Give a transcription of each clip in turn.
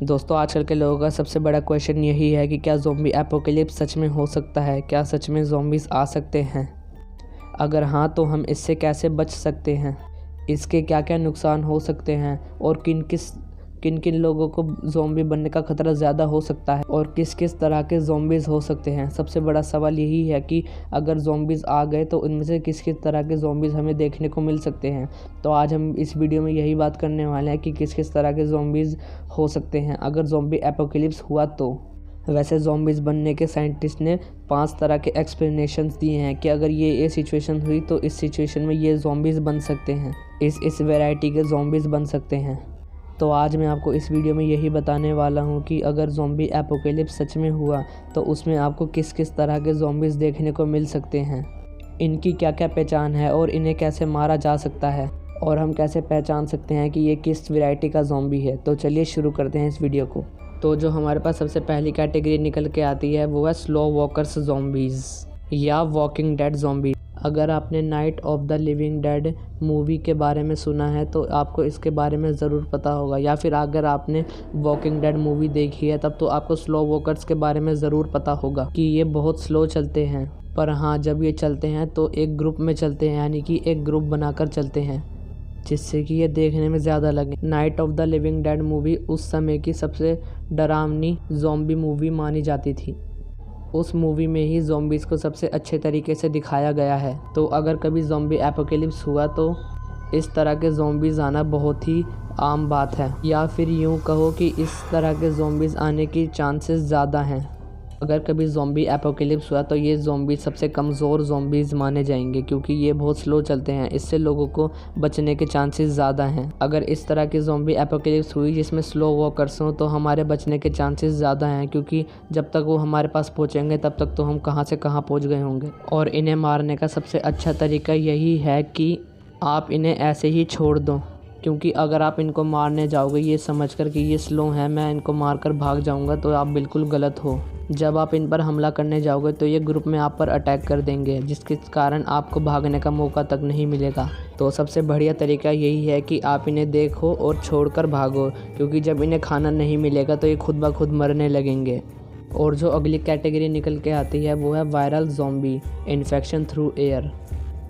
दोस्तों आजकल के लोगों का सबसे बड़ा क्वेश्चन यही है कि क्या ज़ॉम्बी एपोकेलिप्स सच में हो सकता है। क्या सच में ज़ॉम्बीज़ आ सकते हैं? अगर हाँ तो हम इससे कैसे बच सकते हैं, इसके क्या क्या नुकसान हो सकते हैं और किन किन लोगों को ज़ॉम्बी बनने का खतरा ज़्यादा हो सकता है और किस किस तरह के ज़ॉम्बीज़ हो सकते हैं। सबसे बड़ा सवाल यही है कि अगर ज़ॉम्बीज़ आ गए तो इनमें से किस किस तरह के ज़ॉम्बीज़ हमें देखने को मिल सकते हैं। तो आज हम इस वीडियो में यही बात करने वाले हैं कि किस किस तरह के ज़ॉम्बीज़ हो सकते हैं अगर ज़ॉम्बी एपोकेलिप्स हुआ तो। वैसे ज़ॉम्बीज़ बनने के साइंटिस्ट ने 5 तरह के एक्सप्लेनेशंस दिए हैं कि अगर ये सिचुएशन हुई तो इस सिचुएशन में ये ज़ॉम्बीज़ बन सकते हैं, इस वैरायटी के ज़ॉम्बीज़ बन सकते हैं। तो आज मैं आपको इस वीडियो में यही बताने वाला हूँ कि अगर ज़ॉम्बी एपोकेलिप्स सच में हुआ तो उसमें आपको किस किस तरह के ज़ॉम्बीज़ देखने को मिल सकते हैं, इनकी क्या क्या पहचान है और इन्हें कैसे मारा जा सकता है और हम कैसे पहचान सकते हैं कि ये किस वैरायटी का ज़ॉम्बी है। तो चलिए शुरू करते हैं इस वीडियो को। तो जो हमारे पास सबसे पहली कैटेगरी निकल के आती है वो है स्लो वॉकर्स ज़ॉम्बीज़ या वॉकिंग डेड ज़ॉम्बी। अगर आपने night of the living dead movie के बारे में सुना है तो आपको इसके बारे में ज़रूर पता होगा, या फिर अगर आपने वॉकिंग डेड मूवी देखी है तब तो आपको स्लो वॉकर्स के बारे में ज़रूर पता होगा कि ये बहुत स्लो चलते हैं। पर हाँ, जब ये चलते हैं तो एक ग्रुप में चलते हैं, यानी कि एक ग्रुप बनाकर चलते हैं जिससे कि ये देखने में ज़्यादा लगे। Night of the living dead movie उस समय की सबसे डरावनी ज़ॉम्बी मूवी मानी जाती थी। उस मूवी में ही ज़ॉम्बीज़ को सबसे अच्छे तरीके से दिखाया गया है। तो अगर कभी ज़ॉम्बी एपोकेलिप्स हुआ तो इस तरह के ज़ॉम्बीज़ आना बहुत ही आम बात है, या फिर यूँ कहो कि इस तरह के ज़ॉम्बीज़ आने की चांसेस ज़्यादा हैं। अगर कभी ज़ॉम्बी एपोकेलिप्स हुआ तो ये ज़ॉम्बी सबसे कमज़ोर ज़ॉम्बीज़ माने जाएंगे क्योंकि ये बहुत स्लो चलते हैं, इससे लोगों को बचने के चांसेस ज़्यादा हैं। अगर इस तरह की ज़ॉम्बी एपोकेलिप्स हुई जिसमें स्लो वॉकर्स हों तो हमारे बचने के चांसेस ज़्यादा हैं, क्योंकि जब तक वो हमारे पास पहुँचेंगे तब तक तो हम कहाँ से कहाँ पहुँच गए होंगे। और इन्हें मारने का सबसे अच्छा तरीका यही है कि आप इन्हें ऐसे ही छोड़ दो, क्योंकि अगर आप इनको मारने जाओगे ये समझकर कि ये स्लो हैं, मैं इनको मारकर भाग जाऊंगा, तो आप बिल्कुल गलत हो। जब आप इन पर हमला करने जाओगे तो ये ग्रुप में आप पर अटैक कर देंगे, जिसके कारण आपको भागने का मौका तक नहीं मिलेगा। तो सबसे बढ़िया तरीका यही है कि आप इन्हें देखो और छोड़कर भागो, क्योंकि जब इन्हें खाना नहीं मिलेगा तो ये खुद ब खुद मरने लगेंगे। और जो अगली कैटेगरी निकल के आती है वो है viral zombie, infection through air.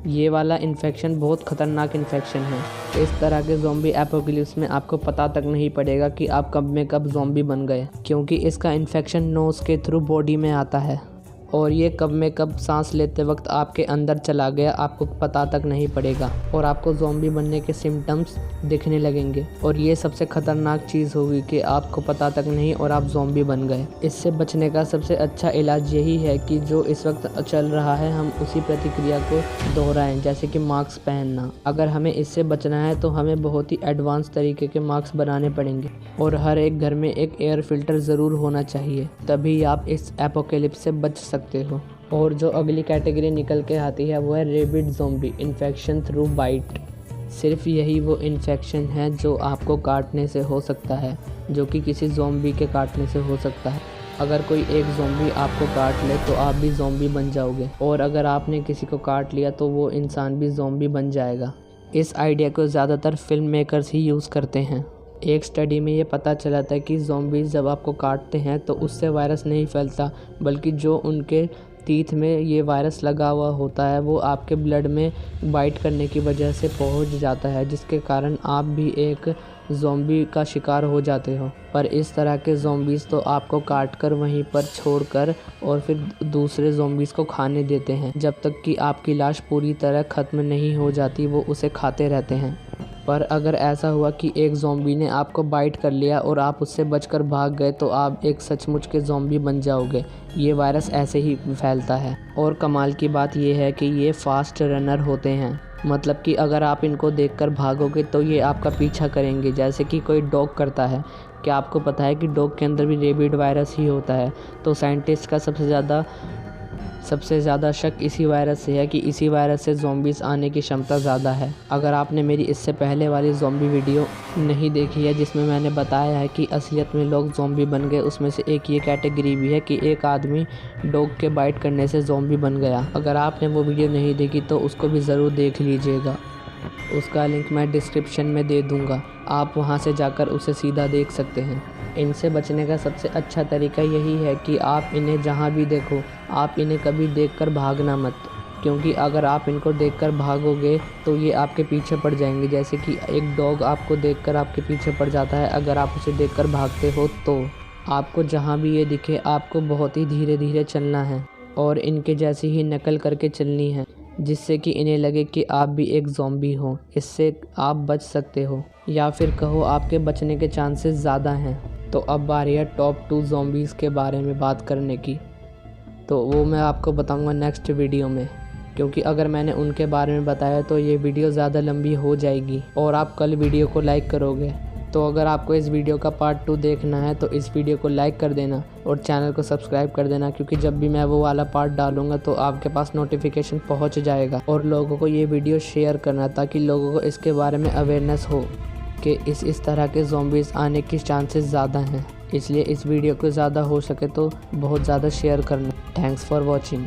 ये वाला इन्फेक्शन बहुत ख़तरनाक इन्फेक्शन है। इस तरह के ज़ॉम्बी एपोकेलिप्स में आपको पता तक नहीं पड़ेगा कि आप कब में कब ज़ॉम्बी बन गए, क्योंकि इसका इन्फेक्शन नोज़ के थ्रू बॉडी में आता है और ये कब में कब सांस लेते वक्त आपके अंदर चला गया आपको पता तक नहीं पड़ेगा और आपको ज़ॉम्बी बनने के सिम्टम्स दिखने लगेंगे। और ये सबसे ख़तरनाक चीज़ होगी कि आपको पता तक नहीं और आप ज़ॉम्बी बन गए। इससे बचने का सबसे अच्छा इलाज यही है कि जो इस वक्त चल रहा है हम उसी प्रतिक्रिया को दोहराएं, जैसे कि मास्क पहनना। अगर हमें इससे बचना है तो हमें बहुत ही एडवांस तरीके के मास्क बनाने पड़ेंगे और हर एक घर में एक एयर फिल्टर ज़रूर होना चाहिए, तभी आप इस एपोकेलिप्स से बच सकते हो। और जो अगली कैटेगरी निकल के आती है वो है rabid zombie, infection through bite. सिर्फ यही वो इन्फेक्शन है जो आपको काटने से हो सकता है, जो कि किसी ज़ॉम्बी के काटने से हो सकता है। अगर कोई एक ज़ॉम्बी आपको काट ले तो आप भी ज़ॉम्बी बन जाओगे, और अगर आपने किसी को काट लिया तो वो इंसान भी ज़ॉम्बी बन जाएगा। इस आइडिया को ज़्यादातर फिल्म मेकर्स ही यूज़ करते हैं। एक स्टडी में ये पता चला था कि ज़ॉम्बीज़ जब आपको काटते हैं तो उससे वायरस नहीं फैलता, बल्कि जो उनके टीथ में ये वायरस लगा हुआ होता है वो आपके ब्लड में बाइट करने की वजह से पहुंच जाता है, जिसके कारण आप भी एक ज़ॉम्बी का शिकार हो जाते हो। पर इस तरह के ज़ॉम्बीज़ तो आपको काट कर वहीं पर छोड़कर और फिर दूसरे ज़ॉम्बीज़ को खाने देते हैं। जब तक कि आपकी लाश पूरी तरह ख़त्म नहीं हो जाती वो उसे खाते रहते हैं। पर अगर ऐसा हुआ कि एक ज़ॉम्बी ने आपको बाइट कर लिया और आप उससे बचकर भाग गए तो आप एक सचमुच के ज़ॉम्बी बन जाओगे। ये वायरस ऐसे ही फैलता है। और कमाल की बात यह है कि ये फास्ट रनर होते हैं, मतलब कि अगर आप इनको देखकर भागोगे तो ये आपका पीछा करेंगे, जैसे कि कोई डॉग करता है। क्या आपको पता है कि डॉग के अंदर भी रेबिड वायरस ही होता है? तो साइंटिस्ट का सबसे ज़्यादा शक इसी वायरस से है कि इसी वायरस से ज़ॉम्बीज़ आने की क्षमता ज़्यादा है। अगर आपने मेरी इससे पहले वाली ज़ॉम्बी वीडियो नहीं देखी है जिसमें मैंने बताया है कि असलियत में लोग ज़ॉम्बी बन गए, उसमें से एक ये कैटेगरी भी है कि एक आदमी डॉग के बाइट करने से ज़ॉम्बी बन गया। अगर आपने वो वीडियो नहीं देखी तो उसको भी ज़रूर देख लीजिएगा, उसका लिंक मैं डिस्क्रिप्शन में दे दूँगा, आप वहाँ से जाकर उसे सीधा देख सकते हैं। इनसे बचने का सबसे अच्छा तरीका यही है कि आप इन्हें जहाँ भी देखो, आप इन्हें कभी देखकर भागना मत, क्योंकि अगर आप इनको देखकर भागोगे तो ये आपके पीछे पड़ जाएंगे। जैसे कि एक डॉग आपको देखकर आपके पीछे पड़ जाता है, अगर आप उसे देखकर भागते हो तो आपको जहाँ भी ये दिखे आपको बहुत ही धीरे धीरे चलना है और इनके जैसी ही नकल करके चलनी है, जिससे कि इन्हें लगे कि आप भी एक ज़ॉम्बी हो। इससे आप बच सकते हो, या फिर कहो आपके बचने के चांसेस ज़्यादा हैं। तो अब बारी है टॉप 2 ज़ॉम्बीज़ के बारे में बात करने की, तो वो मैं आपको बताऊंगा नेक्स्ट वीडियो में, क्योंकि अगर मैंने उनके बारे में बताया तो ये वीडियो ज़्यादा लंबी हो जाएगी और आप कल वीडियो को लाइक करोगे। तो अगर आपको इस वीडियो का पार्ट 2 देखना है तो इस वीडियो को लाइक कर देना और चैनल को सब्सक्राइब कर देना, क्योंकि जब भी मैं वो वाला पार्ट डालूंगा तो आपके पास नोटिफिकेशन पहुंच जाएगा। और लोगों को ये वीडियो शेयर करना ताकि लोगों को इसके बारे में अवेयरनेस हो कि इस तरह के ज़ॉम्बीज़ आने की चांसेस ज़्यादा हैं। इसलिए इस वीडियो को ज़्यादा हो सके तो बहुत ज़्यादा शेयर करना। Thanks for watching.